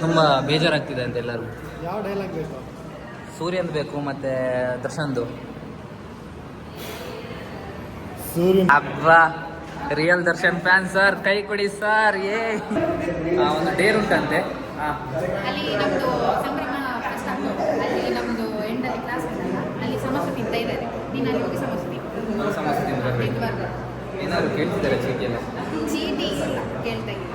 ತುಂಬಾ ಬೇಜಾರಾಗ್ತಿದೆ ಅಂತ ಎಲ್ಲರೂ. ಯಾವ ಡೈಲಾಗ್ ಬೇಕು? ಸೂರ್ಯಂದ್ ಬೇಕು ಮತ್ತೆ ದರ್ಶನ್ದು. ಸೂರ್ಯನ್ ಅಬ್ಬಾ ರಿಯಲ್ ದರ್ಶನ್ ಫ್ಯಾನ್ ಸರ್, ಕೈ ಕೊಡಿ ಸರ್. ಒಂದು ಡೇರ್ ಉಂಟಂತೆ. ಅಲ್ಲಿ ನಮ್ದು ಸಂಭ್ರಮ ಫಸ್ಟ್ ಆಗ್ತದೆ. ಅಲ್ಲಿ ನಮ್ದು ಎಂಡಲ್ಲಿ ಕ್ಲಾಸ್ ಉಂಟಲ್ಲ, ಅಲ್ಲಿ ಸಮೋಸ ತಿಂತಾ ಇದ್ದಾರೆ. ನೀನು ಅಲ್ಲಿ ಹೋಗಿ ಸಮೋಸ ತಿನ್ನು. ಸಮೋಸ ತಿಂದು ಬರ್ಬೇಕು. ಏನಾದ್ರು ಕೇಳ್ತಿದ್ದಾರೆ ಚೀಟಿ ಎಲ್ಲ? ಚೀಟಿ ಇಲ್ಲ ಕೇಳ್ತಾ ಇದ್ದೀನಿ.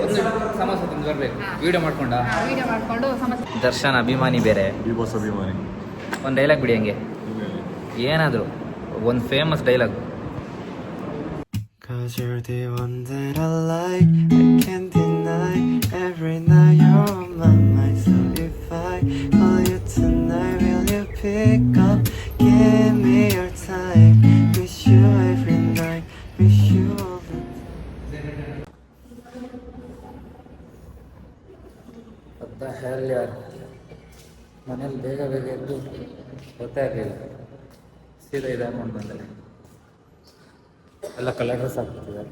ಒಂದು ಸಮೋಸ ತಿಂದು ಬರ್ಬೇಕು. ವಿಡಿಯೋ ಮಾಡ್ಕೊಂಡ ವಿಡಿಯೋ ಮಾಡ್ಕೊಂಡು ಸಮೋಸ. ದರ್ಶನ್ ಅಭಿಮಾನಿ ಬೇರೆ, ಬಿಗ್ ಬಾಸ್ ಅಭಿಮಾನಿ. ಒಂದು ಡೈಲಾಗ್ ಬಿಡಿ ಹಂಗೆ, ಏನಾದರೂ ಒಂದು famous dialogue. Cause you're the one that I like, I can't deny. Every night you're on my mind. So if I call you tonight, will you pick up? Give me your time. Miss you every night, miss you all the time. ಅಂತ ಹೇಳಿ ಯಾರು ಮನೇಲಿ ಬೇಗ ಬೇಗ ಎದ್ದು ಗೊತ್ತೇ ಆಗಲಿಲ್ಲ. ಸೀದಾ ಇದೆ ಅನ್ಕೊಂಡು ಬಂದರೆ ಎಲ್ಲ ಕಲರ್ ಡ್ರೆಸ್ ಹಾಕ್ತಿದ್ದಾರೆ.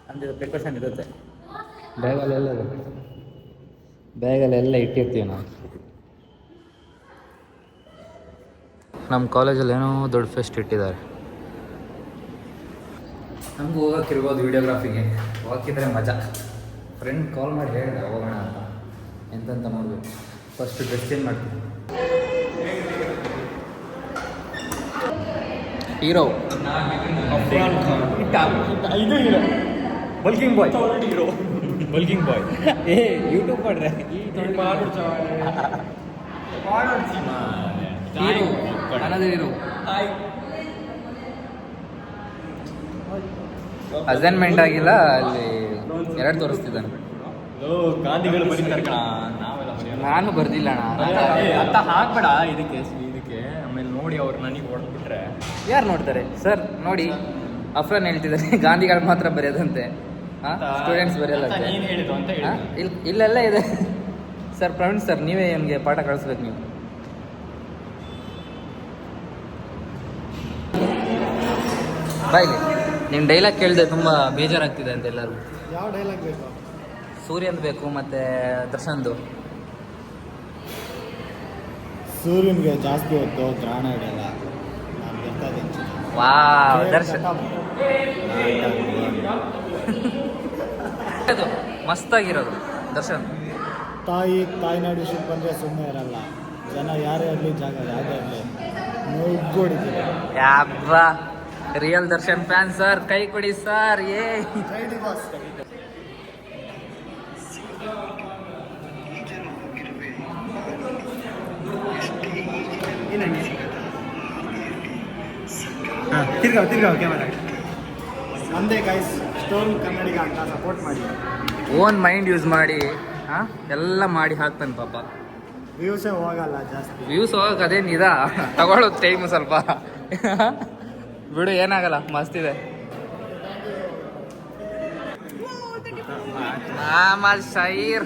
ಅಂದರೆ ಪ್ರಿಕಾಷನ್ ಇರುತ್ತೆ. ಬ್ಯಾಗಲ್ಲೆಲ್ಲ ಇಟ್ಟಿರ್ತೀವಿ ನಾವು. ನಮ್ಮ ಕಾಲೇಜಲ್ಲಿ ಏನೋ ದೊಡ್ಡ ಫೆಸ್ಟ್ ಇಟ್ಟಿದ್ದಾರೆ. ನಮಗೂ ಹೋಗೋಕ್ಕಿರ್ಬೋದು ವಿಡಿಯೋಗ್ರಾಫಿಗೆ. ಹೋಗಿದ್ರೆ ಮಜಾ. ಫ್ರೆಂಡ್ ಕಾಲ್ ಮಾಡಿ ಹೇಳಿದೆ ಹೋಗೋಣ ಅಂತ. ಎಂತೆಂತ ಮಾಡಬೇಕು. ಫಸ್ಟ್ ಡ್ರೆಸ್ ಚೇಂಜ್ ಮಾಡ್ತೀವಿ. ಹೀರೋ ಇದು ಹೀರೋ ಬಲ್ಕಿಂಗ್ ಬಾಯ್. ಹೀರೋ ಬಲ್ಕಿಂಗ್ ಬಾಯ್. ಯೂಟ್ಯೂಬ್ ಮಾಡ್ರೆ ಹೀರೋ ಅಸೈನ್ಮೆಂಟ್ ಆಗಿಲ್ಲ, ಅಲ್ಲಿ 2 ತೋರಿಸ್ತಿದ್ದಾನೆ. ಗಾಂಧಿಗಳು ಬರೀತಾರೆ ಕಣ, ನಾವೆಲ್ಲ ನಾನು ಬರ್ದಿಲ್ಲ ಅಣ್ಣ. ಅಂತ ಹಾಕ್ಬೇಡ ಇದಕ್ಕೆ. ಆಮೇಲೆ ನೋಡಿ ಅವ್ರು ನನಗೆ ಹೊಡೆದ್ಬಿಟ್ರೆ ಯಾರು ನೋಡ್ತಾರೆ ಸರ್? ನೋಡಿ ಅಫ್ರಾನ್ ಹೇಳ್ತಿದ್ದಾರೆ ಗಾಂಧಿಗಳು ಮಾತ್ರ ಬರೆಯೋದಂತೆ, ಸ್ಟೂಡೆಂಟ್ಸ್ ಬರೆಯಲ್ಲ. ನೀನು ಹೇಳಿದ್ದು ಅಂತ ಹೇಳಿ. ಇಲ್ಲೆಲ್ಲ ಇದೆ ಸರ್. ಪ್ರವೀಣ್ ಸರ್ ನೀವೇ ನಮಗೆ ಪಾಠ ಕಳಿಸ್ಬೇಕು. ನೀವು ಬಾಯ್ಲಿ. ನಿಮ್ಮ ಡೈಲಾಗ್ ಕೇಳಿದೆ ತುಂಬ ಬೇಜಾರಾಗ್ತಿದೆ ಅಂತ ಎಲ್ಲರೂ. ಯಾವ ಡೈಲಾಗ್ ಬೇಕು? ಸೂರ್ಯಂದು ಬೇಕು ಮತ್ತೆ ದರ್ಶನ್ದು. ಸೂರ್ಯನ್ಗೆ ಜಾಸ್ತಿ ಹೊತ್ತು ಗ್ರಹಣ ಹಿಡಿಯಲ್ಲ. ನಾನು ಗೆಲ್ತಾ ಇದ್ದೀನಿ. ವಾವ್ ದರ್ಶನ್ ಅದು ಮಸ್ತಾಗಿರೋದು ದರ್ಶನ್. ತಾಯ್ನಾಡು ವಿಷಯಕ್ಕೆ ಬಂದರೆ ಸುಮ್ಮನೆ ಇರಲ್ಲ ಜನ. ಯಾರೇ ಇರಲಿ, ಜಾಗ ಯಾವುದೇ ಇರಲಿ, ನುಗ್ಗೊಡಿದ್ದೀವಿ. ಯಾಬ್ಬಾ ರಿಯಲ್ ದರ್ಶನ್ ಫ್ಯಾನ್ ಸರ್, ಕೈ ಕೊಡಿ ಸರ್. ತಿರ್ಗಾವ್ ಕ್ಯಾಮರಾ. ನಮ್ಮದೇ ಗೈಸ್ ಸ್ಟೋನ್ ಕನ್ನಡಿಗ ಅಂತ ಸಪೋರ್ಟ್ ಮಾಡಿ. ಓನ್ ಮೈಂಡ್ ಯೂಸ್ ಮಾಡಿ ಎಲ್ಲ ಮಾಡಿ ಹಾಕ್ತಾನೆ ಪಾಪ. ವ್ಯೂಸೇ ಹೋಗಲ್ಲ ಜಾಸ್ತಿ. ವ್ಯೂಸ್ ಹೋಗಕ್ಕೆ ಅದೇನು ಇದ ತಗೊಳ್ಳೋದು ಟೈಮು ಸ್ವಲ್ಪ. ಬಿಡು ಏನಾಗಲ್ಲ, ಮಸ್ತಿದೆ. ಶೈರ್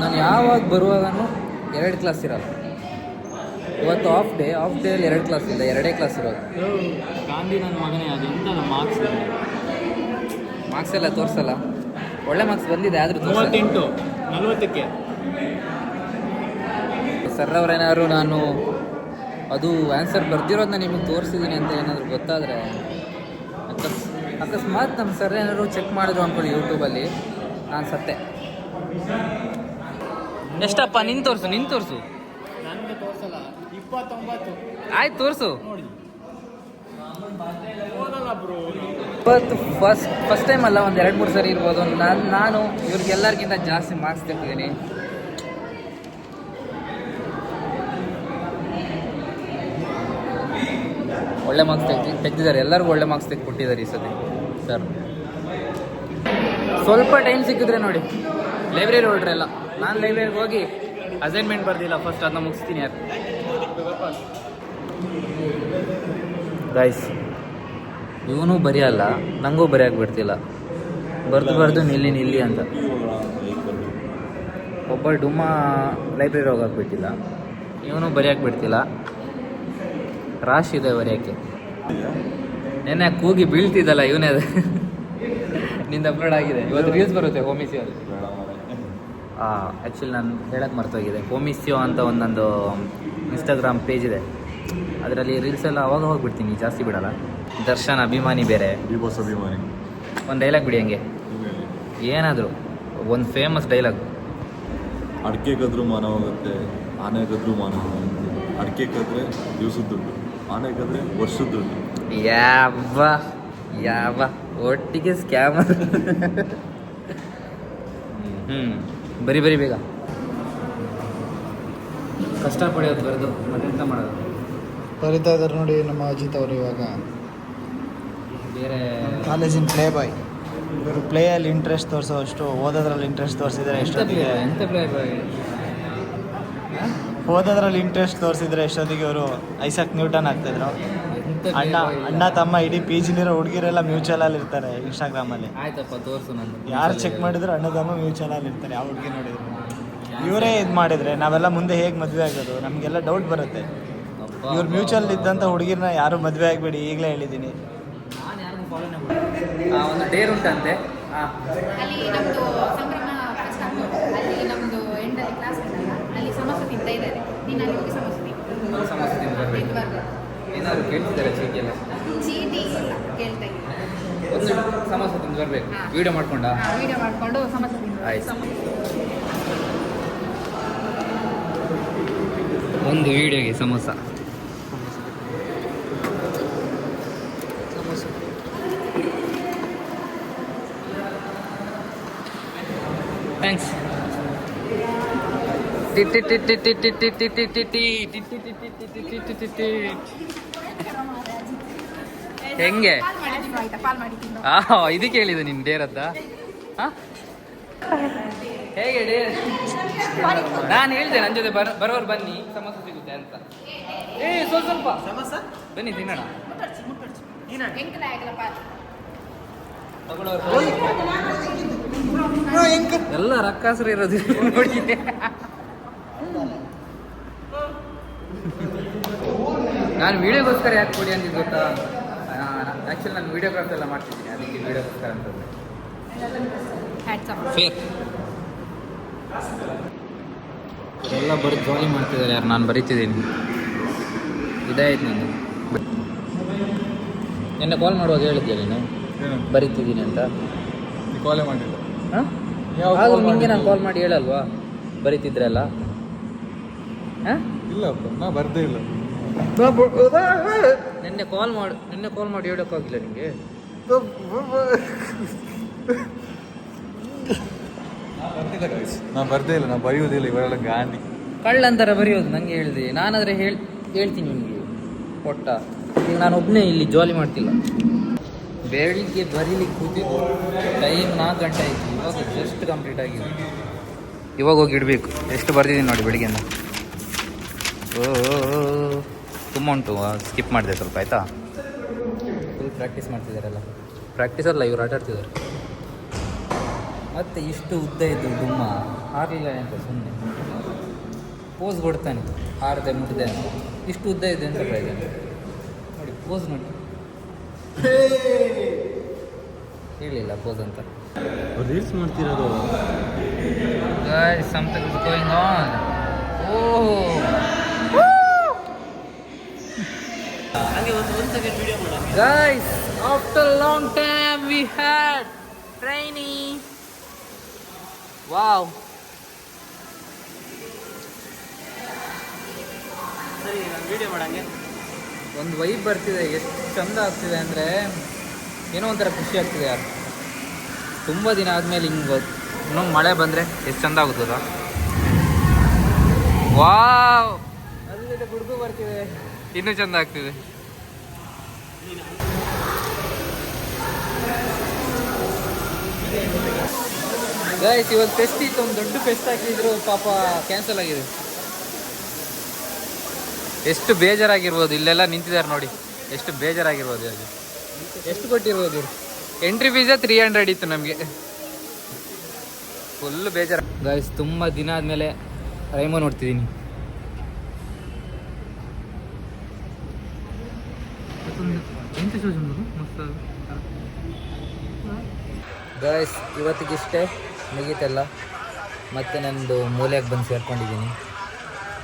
ನಾನು ಯಾವಾಗ ಬರುವಾಗನು 2 ಕ್ಲಾಸ್ ಇರಲ್ಲ. ಇವತ್ತು ಆಫ್ ಡೇ ಅಲ್ಲಿ 2 ಕ್ಲಾಸ್ ಇಲ್ಲ, 2 ಕ್ಲಾಸ್ ಇರೋದು. ಗಾಂಧಿ ನನ್ನ ಮಗನೇ. ಅದು ಎಂತ ಮಾರ್ಕ್ಸ್ ಎಲ್ಲ ತೋರಿಸಲ್ಲ. ಒಳ್ಳೆ ಮಾರ್ಕ್ಸ್ ಬಂದಿದೆ ಆದರೂ 38-40ಕ್ಕೆ ಸರ್ ಅವರೇನಾದ್ರು ನಾನು ಅದು ಆನ್ಸರ್ ಬರ್ದಿರೋದನ್ನ ನಿಮಗೆ ತೋರಿಸಿದ್ದೀನಿ ಅಂತ ಏನಾದರೂ ಗೊತ್ತಾದರೆ, ಅಕಸ್ಮಾತ್ ನಮ್ಮ ಸರ್ ಏನಾದ್ರು ಚೆಕ್ ಮಾಡಿದ್ರು ಅಂದ್ಕೊಳ್ಳಿ ಯೂಟ್ಯೂಬಲ್ಲಿ, ನಾನು ಸತ್ತೆ. ಎಷ್ಟಪ್ಪ? ನಿನ್ನ ತೋರಿಸು ನನಗೆ ತೋರಿಸಲ್ಲ. 29 ಆಯ್ತು ತೋರಿಸು. ಓದಲ್ಲ ಬ್ರೋ. ಇವತ್ತು ಫಸ್ಟ್ ಟೈಮ್ ಅಲ್ಲ, ಒಂದು 2-3 ಸರಿ ಇರ್ಬೋದು. ನಾನು ಇವ್ರಿಗೆಲ್ಲರಿಗಿಂತ ಜಾಸ್ತಿ ಮಾರ್ಕ್ಸ್ ತೆಗ್ದಿದ್ದೀನಿ. ಒಳ್ಳೆ ಮಾರ್ಕ್ಸ್ ತೆಗ್ದಿದ್ದಾರೆ. ಎಲ್ಲರಿಗೂ ಒಳ್ಳೆ ಮಾರ್ಕ್ಸ್ ತೆಗೆದುಕೊಟ್ಟಿದ್ದಾರೆ ಈ ಸತಿ ಸರ್. ಸ್ವಲ್ಪ ಟೈಮ್ ಸಿಕ್ಕಿದ್ರೆ ನೋಡಿ ಲೈಬ್ರರಿ ಹೊರಟ್ರೆಲ್ಲ. ನಾನು ಲೈಬ್ರರಿಗೆ ಹೋಗಿ ಅಸೈನ್ಮೆಂಟ್ ಬರ್ದಿಲ್ಲ, ಫಸ್ಟ್ ಅದನ್ನ ಮುಗಿಸ್ತೀನಿ. ಯಾರು ಗೈಸ್ ಇವನು ಬರೆಯಲ್ಲ, ನನಗೂ ಬರೆಯೋಕೆ ಬಿಡ್ತಿಲ್ಲ. ಬರ್ದು ನಿಲ್ಲಿ ಅಂತ. ಒಬ್ಬ ಡುಮ್ಮ ಲೈಬ್ರರಿ ಹೋಗಕ್ಕೆ ಬಿಟ್ಟಿಲ್ಲ, ಇವನು ಬರೆಯೋಕೆ ಬಿಡ್ತಿಲ್ಲ. ರಾಶಿ ಇದೆ ಬರೆಯೋಕ್ಕೆ. ನೆನ್ನೆ ಕೂಗಿ ಬೀಳ್ತಿದ್ದಲ್ಲ ಇವನೇ. ನಿಂದು ಅಪ್ಲೋಡ್ ಆಗಿದೆ ಇವತ್ತು ರೀಲ್ಸ್ ಬರುತ್ತೆ ಹೋಮಿಸಿಯೋ ಆ್ಯಕ್ಚುಲಿ ನಾನು ಹೇಳಕ್ಕೆ ಮರ್ತೋಗಿದೆ. ಹೋಮಿಸಿಯೋ ಅಂತ ಒಂದೊಂದು ಇನ್ಸ್ಟಾಗ್ರಾಮ್ ಪೇಜ್ ಇದೆ, ಅದರಲ್ಲಿ ರೀಲ್ಸ್ ಎಲ್ಲ ಅವಾಗ ಹೋಗ್ಬಿಡ್ತೀನಿ, ಜಾಸ್ತಿ ಬಿಡಲ್ಲ. ದರ್ಶನ್ ಅಭಿಮಾನಿ ಬೇರೆ, ಬಾಸ್ ಅಭಿಮಾನಿ. ಒಂದು ಡೈಲಾಗ್ ಬಿಡಿ ಹಂಗೆ, ಏನಾದರೂ ಒಂದು ಫೇಮಸ್ ಡೈಲಾಗ್. ಅಡಿಕೆ ಕದ್ರೂ ಮಾನ ಹೋಗುತ್ತೆ, ಆನೆ ಕದ್ರೂ ಮಾನ ಹೋಗುತ್ತೆ. ಅಡಿಕೆ ಕದ್ರೆ ದಿವ್ಸದ ದುಡ್ಡು, ಆನೆ ಕದ್ರೆ ವರ್ಷದ ದುಡ್ಡು. ಯಾವ ಒಟ್ಟಿಗೆ ಸ್ಕ್ಯಾಮರ್. ಬರಿ ಬೇಗ ಕಷ್ಟ ಪಡೆಯೋದು ಬರೆದು ಮತ್ತೆಂತ ಮಾಡೋದು. ಬರಿತಾ ಇದ್ದಾರೆ ನೋಡಿ ನಮ್ಮ ಅಜಿತ್ ಅವರು. ಇವಾಗ ಬೇರೆ ಕಾಲೇಜಿನ ಪ್ಲೇ ಬಾಯ್. ಇವರು ಪ್ಲೇಯಲ್ಲಿ ಇಂಟ್ರೆಸ್ಟ್ ತೋರಿಸೋ ಅಷ್ಟು ಓದೋದ್ರಲ್ಲಿ ಇಂಟ್ರೆಸ್ಟ್ ತೋರಿಸಿದ್ರೆ ಎಷ್ಟೊತ್ತಿಗೆ ಓದೋದ್ರಲ್ಲಿ ಇಂಟ್ರೆಸ್ಟ್ ತೋರಿಸಿದ್ರೆ ಎಷ್ಟೊತ್ತಿಗೆ ಇವರು ಐಸಾಕ್ ನ್ಯೂಟನ್ ಆಗ್ತಿದ್ರು. ಅಣ್ಣ ತಮ್ಮ ಇಡೀ ಪಿ ಜಿಲಿರೋ ಹುಡುಗಿರೆಲ್ಲ ಮ್ಯೂಚುವಲಲ್ಲಿ ಇರ್ತಾರೆ ಇನ್ಸ್ಟಾಗ್ರಾಮಲ್ಲಿ. ಆಯ್ತಪ್ಪ ತೋರಿಸು ನಾನು. ಯಾರು ಚೆಕ್ ಮಾಡಿದ್ರು ಅಣ್ಣ ತಮ್ಮ ಮ್ಯೂಚುವಲಲ್ಲಿ ಇರ್ತಾರೆ. ಯಾವ ಹುಡುಗಿ ನೋಡಿದ್ರು ಇವರೇ ಇದು ಮಾಡಿದರೆ ನಾವೆಲ್ಲ ಮುಂದೆ ಹೇಗೆ ಮದುವೆ ಆಗೋದು, ನಮಗೆಲ್ಲ ಡೌಟ್ ಬರುತ್ತೆ. ಇವ್ರು ಮ್ಯೂಚುವಲ್ ಇದ್ದಂಥ ಹುಡುಗಿರನ್ನ ಯಾರು ಮದುವೆ ಆಗಬೇಡಿ, ಈಗಲೇ ಹೇಳಿದ್ದೀನಿ. ನಾನು ಯಾರಿಗೂ ಫಾಲೋನೇ ಮಾಡಿ ಒಂದು ಡೇರ್ ಉಂಟಂತೆ. ಅಲ್ಲಿ ನಮ್ಮದು ಸಂಭ್ರಮ ಫಸ್ಟ್ ಆಗ್ತದೆ. ಅಲ್ಲಿ ನಮ್ಮದು ಎಂಡಲ್ಲಿ ಕ್ಲಾಸ್ ಇದ್ದಲ್ಲ, ಅಲ್ಲಿ ಸಮೋಸ ತಿಂತಾ ಇದ್ದಾರೆ. ನೀನು ಅಲ್ಲಿ ಹೋಗಿ ಸಮೋಸ ತಿಂದು ಸಮಸ್ಯೆ ತಿಂದು ಬರಬೇಕು. ಏನಾದ್ರು ಕೇಳ್ತಿದ್ದಾರೆ ಚೀಟಿ ಎಲ್ಲ? ಚೀಟಿ ಇಲ್ಲ, ಕೇಳ್ತಾ ಇದ್ದೀನಿ. ಒಂದು ಸಮಸ್ಯೆ ತಿಂದು ಬರಬೇಕು. ವಿಡಿಯೋ ಮಾಡ್ಕೊಂಡ ವಿಡಿಯೋ ಮಾಡಿಕೊಂಡು ಸಮೋಸ ತಿಂದು ಆಯ್ತು. ಒಂದು ವಿಡಿಯೋಗೆ ಸಮೋಸ. ಥ್ಯಾಂಕ್ಸ್. ಹೆಂಗೆ ಇದಕ್ಕೆ ಹೇಳಿದೆ ನಿನ್ ಡೇರದ್ದ? ಹೇಗೆ ಡೇರ್? ನಾನು ಹೇಳ್ದೆ ನನ್ನ ಜೊತೆ ಬರೋರು ಬನ್ನಿ ಸಮೋಸ ಸಿಗುತ್ತೆ ಅಂತ. ಸ್ವಲ್ಪ ಸಮೋಸ ಬನ್ನಿ ತಿನ್ನೋಣ. ಎಲ್ಲ ರಕ್ಕಾಸರು ಇರೋದು ನೋಡಿ. ನಾನು ವಿಡಿಯೋಗೋಸ್ಕರ ಯಾಕೆ ಕೊಡಿ ಅಂದಿದ್ದು ಗೊತ್ತಾ? ಆ್ಯಕ್ಚುಲಿ ನಾನು ವಿಡಿಯೋಗ್ರಾಫಿ ಎಲ್ಲ ಮಾಡ್ತಿದ್ದೀನಿ, ಅದಕ್ಕೆ ವಿಡಿಯೋಗೋಸ್ಕರ ಅಂತಂದರೆ ಫೇರ್. ಎಲ್ಲ ಬರೀ ಜಾಲಿ ಮಾಡ್ತಿದ್ದಾರೆ ಯಾರು, ನಾನು ಬರೀತಿದ್ದೀನಿ. ಇದಾಯ್ತು ನಂದು. ನಿನ್ನೆ ಕಾಲ್ ಮಾಡುವಾಗ ಹೇಳಿದ್ಯಾ ನೀನು ಬರೀತಿದ್ದೀನಿ ಅಂತ? ಕಾಲೇ ಮಾಡಿಲ್ಲ. ಹಾಂ ಆದರೂ ನಿಮಗೆ ನಾನು ಕಾಲ್ ಮಾಡಿ ಹೇಳಲ್ವಾ ಬರೀತಿದ್ರಲ್ಲ? ಹಾಂ ಇಲ್ಲಪ್ಪ, ನಾ ಬರ್ದೇ ಇಲ್ಲ. ನಿನ್ನೆ ಕಾಲ್ ಮಾಡಿ ಹೇಳೋಕ್ಕಾಗಿಲ್ಲ ನಿಮಗೆ? ನಾ ಬರ್ದೇ ಇಲ್ಲ, ನಾ ಬರೆಯೋದಿಲ್ಲ. ಇವರೆಲ್ಲ ಗಾಂಧಿ ಕಳ್ಳಂತರ ಬರೆಯೋದು ನಂಗೆ ಹೇಳಿದೆ. ನಾನಾದರೆ ಹೇಳ್ತೀನಿ ನಿಮಗೆ ಕೊಟ್ಟ. ಈಗ ನಾನು ಒಬ್ಬನೇ ಇಲ್ಲಿ ಜಾಲಿ ಮಾಡ್ತಿಲ್ಲ. ಬೆಳಿಗ್ಗೆ ಬರೀಲಿಕ್ಕೆ ಕೂತಿದ್ದು ಟೈಮ್ 4 ಗಂಟೆ ಆಯಿತು. ಇವಾಗ ಜಸ್ಟ್ ಕಂಪ್ಲೀಟ್ ಆಗಿದೆ. ಇವಾಗ ಹೋಗಿ ಇಡಬೇಕು. ಎಷ್ಟು ಬರ್ತಿದ್ದೀನಿ ನೋಡಿ ಬೆಳಿಗ್ಗೆಯಿಂದ. ತುಂಬ ಉಂಟು, ಸ್ಕಿಪ್ ಮಾಡಿದೆ ಸ್ವಲ್ಪ. ಆಯಿತಾ? Full practice ಮಾಡ್ತಿದ್ದಾರಲ್ಲ. ಪ್ರಾಕ್ಟೀಸಲ್ಲ, ಇವ್ರು ಆಟ ಆಡ್ತಿದ್ದಾರೆ. ಮತ್ತು ಇಷ್ಟು ಉದ್ದ ಇದ್ದು ಡುಮ್ಮ ಹಾರಲಿಲ್ಲ ಅಂತ ಸುಮ್ಮನೆ ಪೋಸ್ ಕೊಡ್ತಾನೆ. ಹಾರದೆ ಮುಟ್ಟಿದೆ ಅಂತ. ಇಷ್ಟು ಉದ್ದ ಇದೆ ಅಂತ ಪ್ರಯೋಜನ ನೋಡಿ. ಪೋಸ್ ನೋಡಿ, ಹೇಳಿಲ್ಲ ಪೋಸ್ ಅಂತ. ರೀಲ್ಸ್ ಮಾಡ್ತಿರೋದು. Guys, something is going on. Oh. Guys, after a long time we had training. Wow. ಸರಿ, ನಾನು ವಿಡಿಯೋ ಮಾಡಂಗೆ. ಒಂದು ವೈಬ್ ಬರ್ತಿದೆ. ಎಷ್ಟು ಚಂದ ಆಗ್ತಿದೆ ಅಂದರೆ ಏನೋ ಒಂಥರ ಖುಷಿ ಆಗ್ತಿದೆ ಯಾರು. ತುಂಬ ದಿನ ಆದಮೇಲೆ ಹಿಂಗೆ ಇನ್ನೊಂದು ಮಳೆ ಬಂದರೆ ಎಷ್ಟು ಚಂದ ಆಗುತ್ತದ. ವಾವ್, ಅದ್ರ ಗುಡ್ಗು ಬರ್ತಿದೆ, ಇನ್ನೂ ಚಂದ ಆಗ್ತಿದೆ. ಗೈಸ್, ಇವತ್ತು ಫೆಸ್ಟ್ ಇತ್ತು, ಒಂದು ದೊಡ್ಡ ಫೆಸ್ಟ್ ಹಾಕಿದ್ರು, ಪಾಪ ಕ್ಯಾನ್ಸಲ್ ಆಗಿದೆ. ಎಷ್ಟು ಬೇಜಾರಾಗಿರ್ಬೋದು. ಇಲ್ಲೆಲ್ಲ ನಿಂತಿದ್ದಾರೆ ನೋಡಿ, ಎಷ್ಟು ಬೇಜಾರಾಗಿರ್ಬೋದು. ಅಲ್ಲಿ ಎಷ್ಟು ಕೊಟ್ಟಿರ್ಬೋದು ಇವರು? ಎಂಟ್ರಿ ಫೀಸೇ 300 ಇತ್ತು ನಮಗೆ. ಫುಲ್ಲು ಬೇಜಾರು. ಗೈಸ್, ತುಂಬ ದಿನ ಆದಮೇಲೆ ರೈಮೋ ನೋಡ್ತಿದ್ದೀನಿ. ಗಾಯ್ಸ್ ಇವತ್ತಿಗಿಷ್ಟೇ ಮುಗೀತೆಲ್ಲ. ಮತ್ತೆ ನಂದು ಮೂಲೆಗೆ ಬಂದು ಸೇರ್ಕೊಂಡಿದ್ದೀನಿ.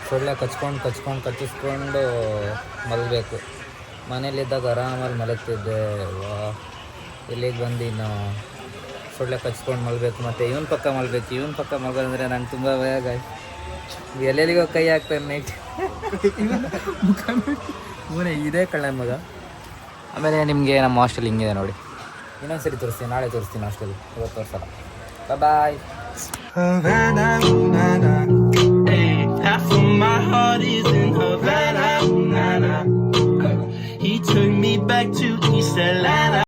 ಸೊಳ್ಳೆ ಕಚ್ಚಿಸ್ಕೊಂಡು ಮಲಗಬೇಕು. ಮನೇಲಿದ್ದಾಗ ಆರಾಮಲ್ಲಿ ಮಲಗ್ತಿದ್ದೆ. ಇಲ್ಲಿಗೆ ಬಂದು ಇನ್ನು ಸೊಳ್ಳೆ ಕಚ್ಕೊಂಡು ಮಲಗಬೇಕು. ಮತ್ತು ಇವನ ಪಕ್ಕ ಮಲಗೋದಂದರೆ ನಂಗೆ ತುಂಬ ಭಯ ಗಾಯ್ಸ್. ಎಲ್ಲೆಲ್ಲಿಗೋ ಕೈ ಹಾಕ್ತಾನೆ ನೈಟ್ ಇವನೇ ಇದೇ ಕಳ್ಳನ ಮಗ. ಆಮೇಲೆ ನಿಮಗೆ ನಮ್ಮ ಹಾಸ್ಟೆಲ್ ಹಿಂಗಿದೆ ನೋಡಿ. ಇನ್ನೊಂದ್ಸರಿ ತೋರಿಸ್ತೀನಿ, ನಾಳೆ ತೋರಿಸ್ತೀನಿ ಹಾಸ್ಟೆಲ್, ಇವತ್ತು ತೋರಿಸಲ್ಲ. ಬಾಯ್. Havana, ooh, na, na. Hey, half of my heart is in Havana, ooh, na, na. He took me back to East Atlanta.